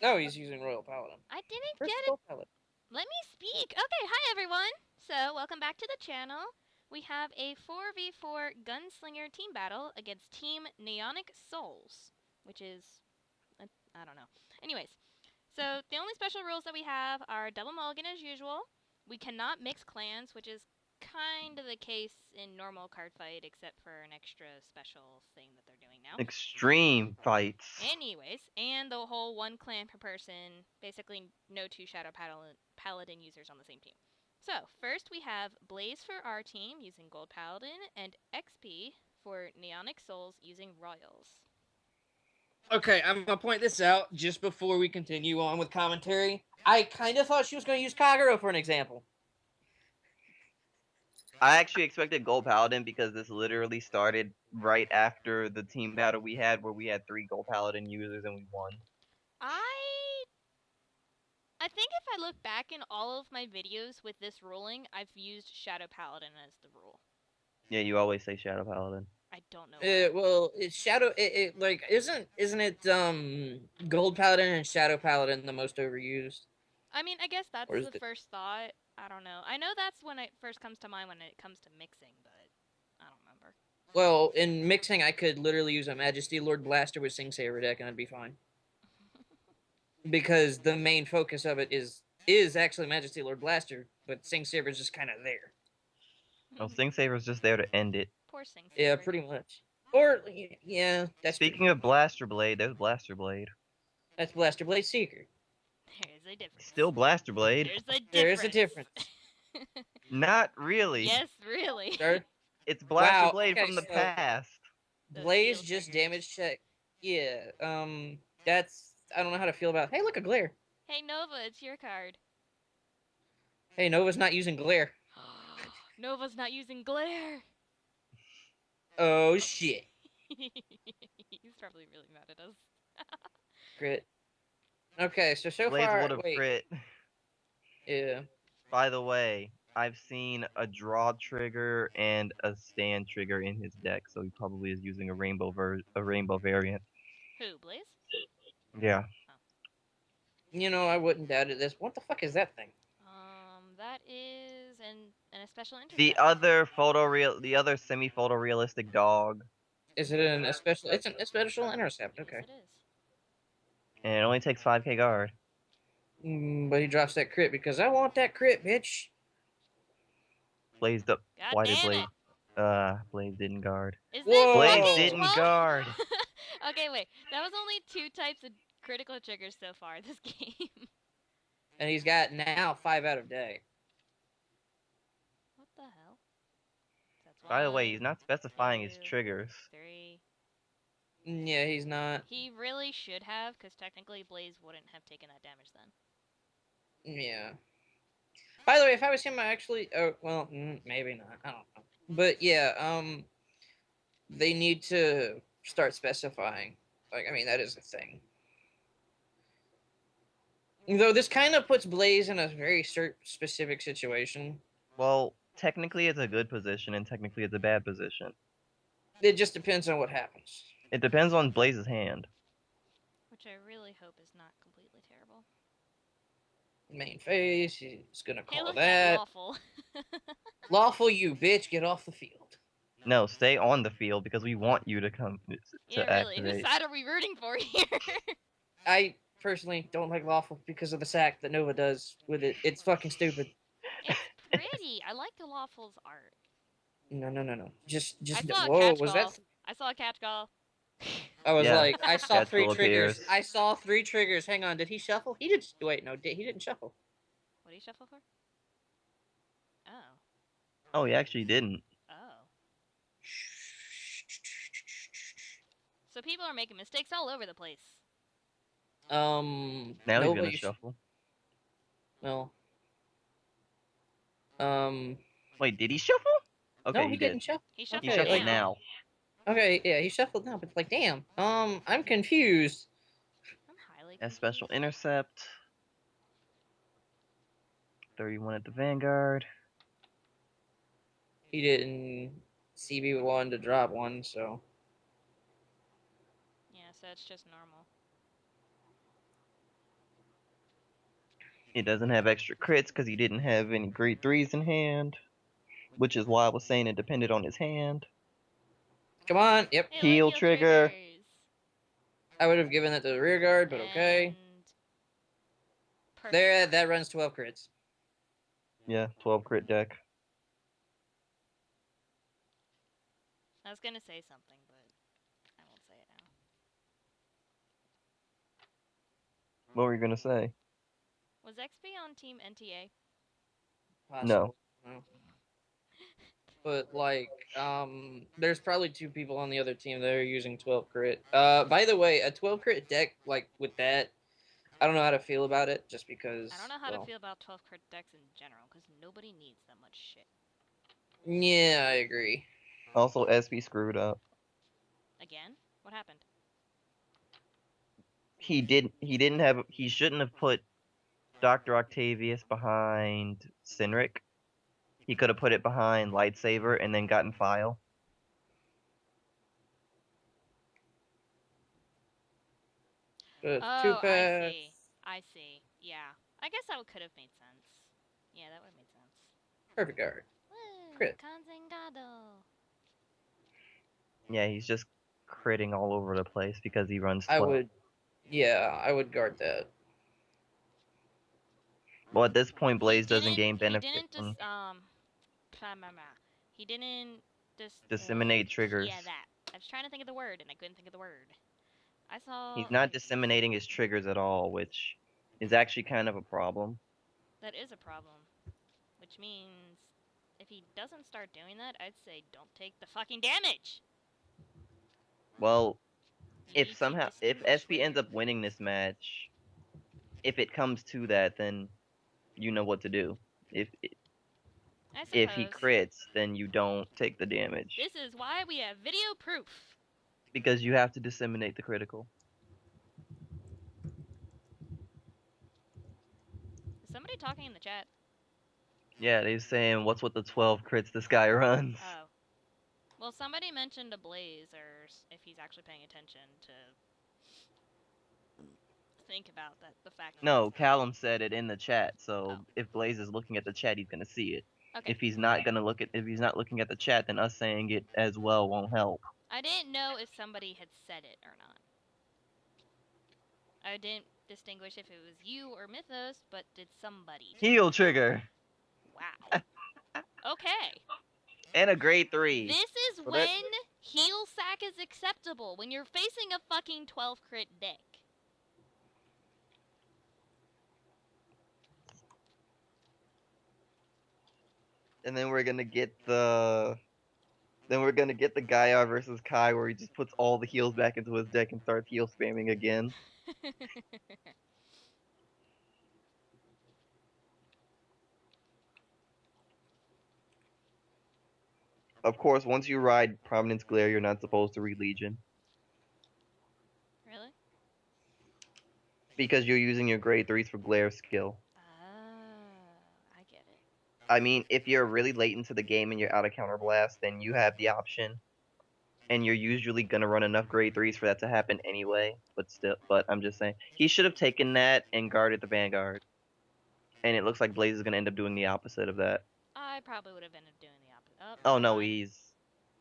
No, he's using Royal Paladin. I didn't Where's get it. Gold Paladin? Let me speak. Okay, hi everyone. So, welcome back to the channel. We have a 4v4 Gunslinger team battle against Team Neonic Souls, which is, I don't know. Anyways, so the only special rules that we have are double mulligan as usual. We cannot mix clans, which is kind of the case in normal card fight, except for an extra special thing that they're doing now. Extreme fights. Anyways, and the whole one clan per person, basically no two Shadow Paladin users on the same team. So, first we have Blaze for our team using Gold Paladin, and Expy for Neonic Souls using Royals. Okay, I'm gonna point this out just before we continue on with commentary. I kind of thought she was gonna use Kagero for an example. I actually expected Gold Paladin because this literally started right after the team battle we had where we had 3 Gold Paladin users and we won. I think if I look back in all of my videos with this ruling, I've used Shadow Paladin as the rule. Yeah, you always say Shadow Paladin. I don't know why. Well, it's Shadow. Like isn't it Gold Paladin and Shadow Paladin the most overused? I mean, I guess that's the first thought. I don't know. I know that's when it first comes to mind when it comes to mixing, but I don't remember. Well, in mixing, I could literally use a Majesty Lord Blaster with Sing Saber deck and I'd be fine. Because the main focus of it is actually Majesty Lord Blaster, but Sing Saber is just kind of there. Well, Sing Saber's just there to end it. Poor Sing Saber. Yeah, pretty much. Or, yeah, that's Speaking of Blaster Blade, there's Blaster Blade. That's Blaster Blade Seeker. There is a difference. Still Blaster Blade. There's a difference. There is a difference. Not really. Yes, really. It's Blaster Blade from the past. Blaze just damage check. Yeah, that's... I don't know how to feel about... Hey, look, a Glare. Hey, Nova, it's your card. Hey, Nova's not using Glare. Nova's not using Glare. Oh, shit. He's probably really mad at us. Crit. Okay, so Blaze far... would have crit. Yeah. By the way, I've seen a draw trigger and a stand trigger in his deck, so he probably is using a rainbow variant. Who, Blaze? Yeah. Oh. You know, I wouldn't doubt it. What the fuck is that thing? That is a special intercept. The other semi-photorealistic dog. Is it a special? It's a special intercept. Okay. Yes, it is. And it only takes 5k guard. But he drops that crit because I want that crit, bitch. Blazed up. God Why did damn Blaze? Blaze didn't guard. Is this Blaze didn't guard. Okay, wait. That was only 2 types of critical triggers so far this game. And he's got now 5 out of day. What the hell? That's By the way, he's not specifying his triggers. 3. Yeah, he's not. He really should have, because technically Blaze wouldn't have taken that damage then. Yeah. By the way, if I was him, I actually... Oh, well, maybe not. I don't know. But, yeah, they need to start specifying. Like, I mean, that is a thing. Though this kind of puts Blaze in a very specific situation. Well, technically it's a good position, and technically it's a bad position. It just depends on what happens. It depends on Blaze's hand. Which I really hope is not completely terrible. Main phase, he's gonna call look, that. Lawful. Lawful, you bitch, get off the field. No, stay on the field because we want you to come to really. activate. Whose side are we rooting for here? I personally don't like Lawful because of the sack that Nova does with it. It's fucking stupid. It's pretty. I like the Lawful's art. No. Just whoa, was that? I saw a catch call. I was like, I saw 3 triggers. Appears. I saw 3 triggers. Hang on, did he shuffle? He did. Wait, no, he didn't shuffle. What did he shuffle for? Oh. Oh, he actually didn't. Oh. So people are making mistakes all over the place. Now he's gonna shuffle. No. Wait, did he shuffle? Okay, no, he didn't shuffle. He shuffled, he shuffled now. Okay, yeah, he shuffled now, but like, damn. I'm confused. I'm highly confused. A special intercept. 31 at the Vanguard. He didn't CB1 to drop 1, so. Yeah, so it's just normal. He doesn't have extra crits because he didn't have any grade 3s in hand, which is why I was saying it depended on his hand. Come on. Yep. Hey, Heal look, trigger. triggers. I would have given that to the rear guard, but okay. And perfect. There, that runs 12 crits. Yeah, 12 crit deck. I was gonna say something, but I won't say it now. What were you gonna say? Was Expy on Team NTA? No. No. But like, there's probably 2 people on the other team that are using 12 crit. By the way, a 12 crit deck like with that, I don't know how to feel about it, just because. I don't know how well, to feel about 12 crit decks in general, because nobody needs that much shit. Yeah, I agree. Also, SP screwed up. Again? What happened? He shouldn't have put Dr. Octavius behind Sinric. He could have put it behind Lightsaber and then gotten File. But Oh, 2 pass. I see. Yeah. I guess that could have made sense. Yeah, that would have made sense. Perfect guard. Woo! Crit. Consengado. Yeah, he's just critting all over the place because he runs 12. I would guard that. Well, at this point, Blaze doesn't gain benefit He didn't from he didn't disseminate triggers. Yeah, that. I was trying to think of the word and I couldn't think of the word. I saw. He's not disseminating his triggers at all, which is actually kind of a problem. That is a problem. Which means if he doesn't start doing that, I'd say don't take the fucking damage. Well, You if need to somehow if distinguish SP ends up winning this match, if it comes to that, then you know what to do. I If he suppose. crits, then you don't take the damage This is why we have video proof. because you have to disseminate the critical. Is somebody talking in the chat? Yeah, they're saying what's with the 12 crits this guy runs. Oh. Well, somebody mentioned a Blaze, or if he's actually paying attention to think about that, the fact that No, Callum said it in the chat, so Oh. if Blaze is looking at the chat, he's gonna see it. Okay. If he's not looking at the chat, then us saying it as well won't help. I didn't know if somebody had said it or not. I didn't distinguish if it was you or Mythos, but did somebody? Heal trigger Wow. Okay. and a grade 3. This is So when that- heal sack is acceptable, when you're facing a fucking 12 crit deck. And then we're gonna get the Gaia versus Kai where he just puts all the heals back into his deck and starts heal spamming again. Of course, once you ride Prominence Glare, you're not supposed to read Legion. Really? Because you're using your grade 3s for Glare skill. Oh, I get it. I mean, if you're really late into the game and you're out of Counterblast, then you have the option. And you're usually gonna run enough grade 3s for that to happen anyway. But I'm just saying. He should have taken that and guarded the Vanguard. And it looks like Blaze is gonna end up doing the opposite of that. I probably would have ended up doing the opposite. Oh no, he's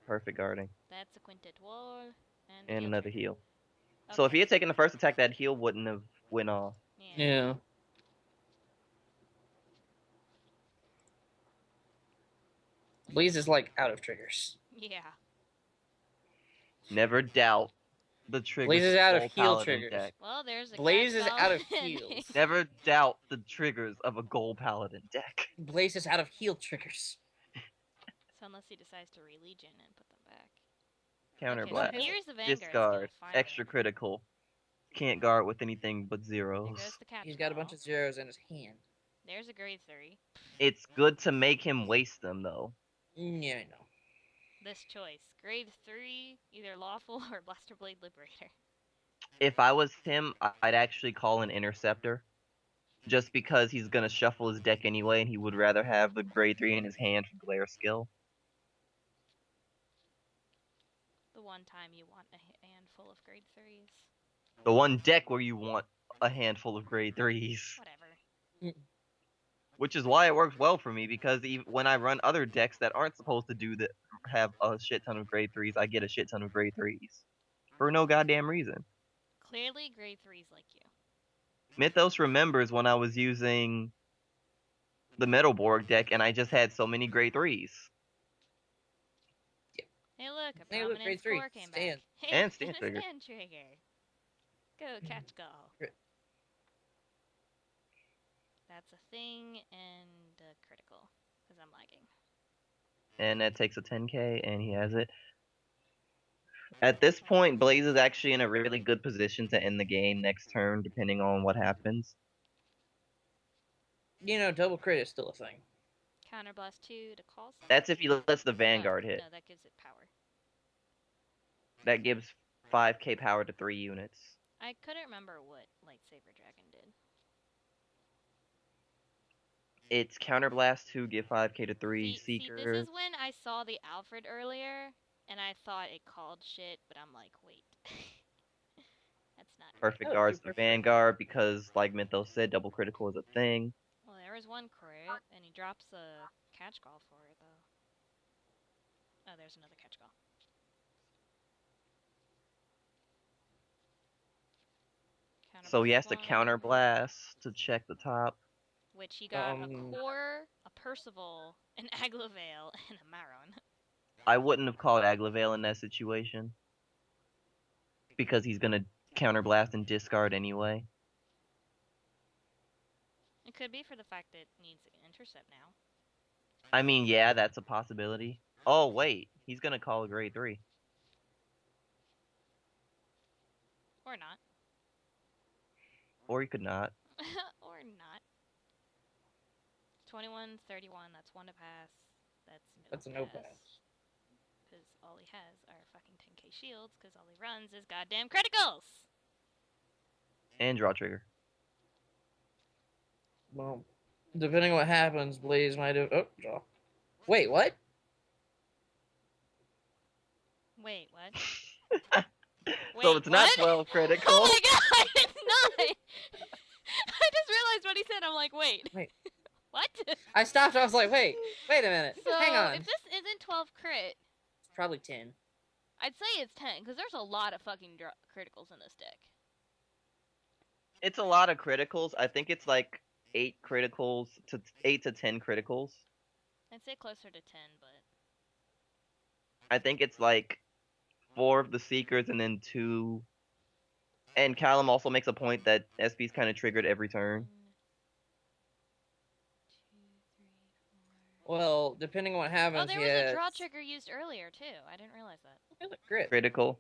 perfect guarding. That's a quintet wall. And another heal. Okay. So if he had taken the first attack, that heal wouldn't have went off. Yeah. Blaze is like out of triggers. Yeah. Never doubt the triggers. Blaze is out of Gold heal Paladin triggers. deck. Well, there's a Blaze is out of Paladin. heals. Never doubt the triggers of a Gold Paladin deck. Blaze is out of heal triggers. So unless he decides to re-legion and put them back. Counterblast. Okay, so here's the Vanguard Discard. skill, Extra critical. Can't guard with anything but There zeros. goes the catch He's got a ball. bunch of zeros in his hand. There's a grade 3. It's good to make him waste them, though. Yeah, I know. This choice. Grade 3, either Lawful or Blaster Blade Liberator. If I was him, I'd actually call an Interceptor. Just because he's gonna shuffle his deck anyway, and he would rather have the grade 3 in his hand for Glare skill. The one time you want a handful of grade 3s. The one deck where you want a handful of grade 3s. Whatever. Which is why it works well for me, because even when I run other decks that aren't supposed to do that, have a shit ton of grade 3s, I get a shit ton of grade 3s. For no goddamn reason. Clearly, grade 3s like you. Mythos remembers when I was using the Metalborg deck and I just had so many grade 3s. Hey, look, a Hey, look, prominent grade 3. score came Stand. back. Hey, And stand trigger. stand trigger. Go, catch call. Crit. That's a thing and a critical, because I'm lagging. And that takes a 10k, and he has it. At this point, Blaze is actually in a really good position to end the game next turn, depending on what happens. You know, double crit is still a thing. Counterblast 2 to call something? That's if he lets the Vanguard hit. No, that gives it power. That gives 5k power to 3 units. I couldn't remember what Lightsaber Dragon did. It's Counterblast 2, give 5k to 3 See, Seekers. this is when I saw the Alfred earlier, and I thought it called shit, but I'm like, wait. That's not Perfect Oh, guards super the Vanguard, because, like Mythos said, double critical is a thing. Well, there was one crit, and he drops a catch call for it, though. Oh, there's another catch call. So he has to Counterblast 1, Counterblast to check the top. which he got a Core, a Percival, an Aglavale, and a Maron. I wouldn't have called Aglavale in that situation. Because he's gonna Counterblast and discard anyway. It could be for the fact that it needs an intercept now. I mean, yeah, that's a possibility. Oh, wait. He's gonna call a grade 3. Or not. Or he could not. Or not. 21, 31, that's one to pass. That's a no pass. Because all he has are fucking 10k shields, because all he runs is goddamn criticals! And draw trigger. Well, depending on what happens, Blaze might have... Oh, draw. Wait, what? Wait, what? So Wait, it's not what? 12 critical. Oh my god, it's not! I just realized what he said, I'm like, wait. Wait. What? I stopped, I was like, wait a minute. So, Hang on. if this isn't 12 crit, It's probably 10. I'd say it's 10, because there's a lot of fucking criticals in this deck. It's a lot of criticals. I think it's like 8 criticals to 8 to 10 criticals. I'd say closer to 10, but... I think it's like 4 of the Seekers and then 2. And Callum also makes a point that SP's kind of triggered every turn. 1, 2, 3, 4... Well, depending on what happens, Oh, there was a draw trigger used earlier, too. I didn't realize that. It's a crit. Critical.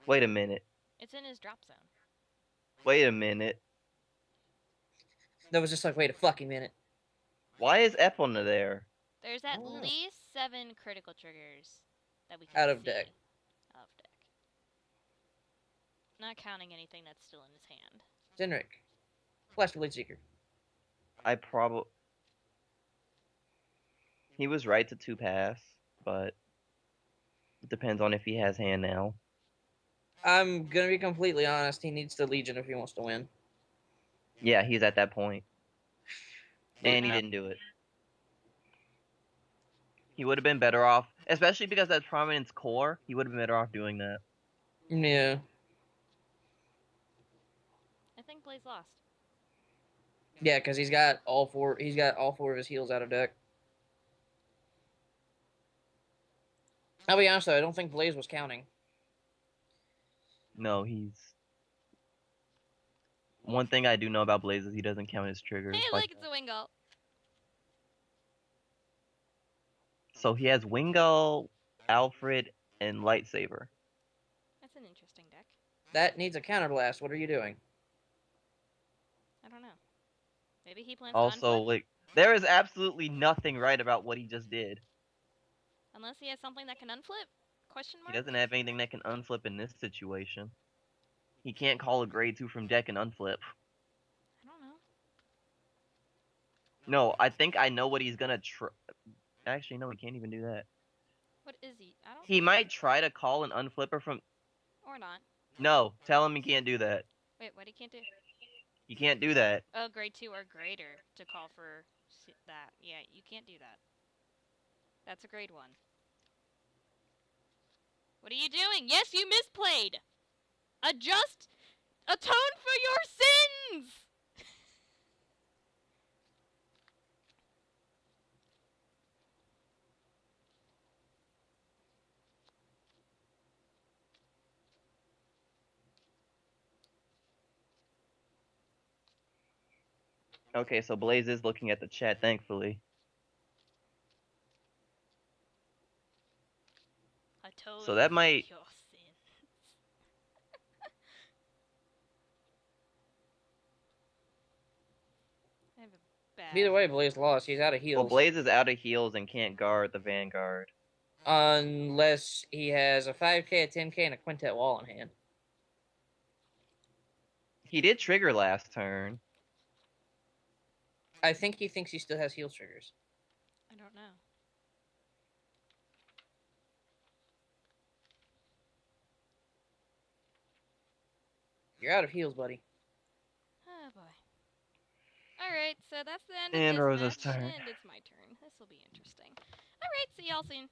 Wait a minute. It's in his drop zone. Wait a minute. That was just like, wait a fucking minute. Why is Epona there? There's at Oh. least 7 critical triggers that we can Out of see. deck. Out of deck. Not counting anything that's still in his hand. Zenrik. Flash Blade Seeker. I probably... He was right to 2 pass, but... It depends on if he has hand now. I'm gonna be completely honest, he needs the Legion if he wants to win. Yeah, he's at that point. And he Yeah. didn't do it. He would have been better off, especially because that's Prominence core, he would have been better off doing that. Yeah. I think Blaze lost. Yeah, because he's got all four of his heals out of deck. I'll be honest though, I don't think Blaze was counting. No, he's... One thing I do know about Blaze is he doesn't count his triggers. Hey, like look, it's a Wingull. So he has Wingull, Alfred, and Lightsaber. That's an interesting deck. That needs a counterblast. What are you doing? I don't know. Maybe he plans to Also, unflip? like, there is absolutely nothing right about what he just did. Unless he has something that can unflip? Question mark? He doesn't have anything that can unflip in this situation. He can't call a grade 2 from deck and unflip. I don't know. No, I think I know what he's gonna try. Actually, no, he can't even do that. What is he? I don't... He might try to call an unflipper from... Or not. No, tell him he can't do that. Wait, what he can't do? He can't do that. Oh, grade 2 or greater to call for that. Yeah, you can't do that. That's a grade 1. What are you doing? Yes, you misplayed! Adjust! Atone for your sins! Okay, so Blaze is looking at the chat, thankfully. Atone So that might... for your sins. I have a bad Either way, Blaze lost. He's out of heals. Well, Blaze is out of heals and can't guard the Vanguard. Unless he has a 5k, a 10k, and a quintet wall in hand. He did trigger last turn. I think he thinks he still has heal triggers. I don't know. You're out of heals, buddy. Oh boy. Alright, so that's the end And of this Rosa's match, turn. and it's my turn. This will be interesting. Alright, see y'all soon.